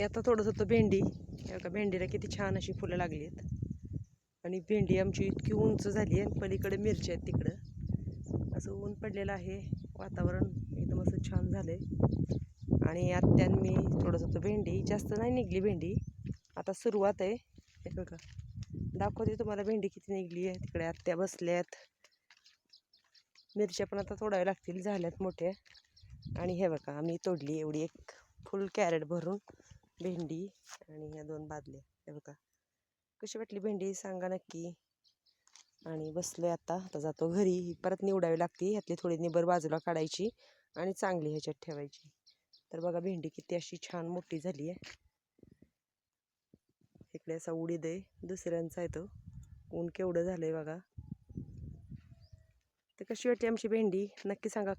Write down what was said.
मी आता तोडत होतो भेंडी. हे बघा भेंडीला किती छान अशी फुलं लागली आहेत आणि भेंडी आमची इतकी उंच झाली आहे. पलीकडे मिरच्या आहेत, तिकडं असं ऊन पडलेलं आहे, वातावरण एकदम असं छान झालंय. आणि आत्यान मी तोडत होतो भेंडी. जास्त नाही निघली भेंडी, आता सुरुवात आहे. हे बघा दाखवते तुम्हाला भेंडी किती निघली आहे. तिकडे आत्या बसल्यात. मिरच्या पण आता तोडाव्या लागतील, झाल्यात मोठ्या. आणि हे बघा आम्ही तोडली एवढी एक फुल कॅरेट भरून भेंडी आणि ह्या 2 बादल्या. हे बघा कशी वाटली भेंडी सांगा नक्की. आणि बसलोय आता जातो घरी. परत निवडावी लागते, ह्यातली थोडी निबर बाजूला काढायची आणि चांगली ह्याच्यात ठेवायची. तर बघा भेंडी किती अशी छान मोठी झाली आहे. इकडे असा उडीद आहे, दुसऱ्यांचा आहे तो. ऊन केवढं झालंय बघा. तर कशी वाटली आमची भेंडी नक्की सांगा.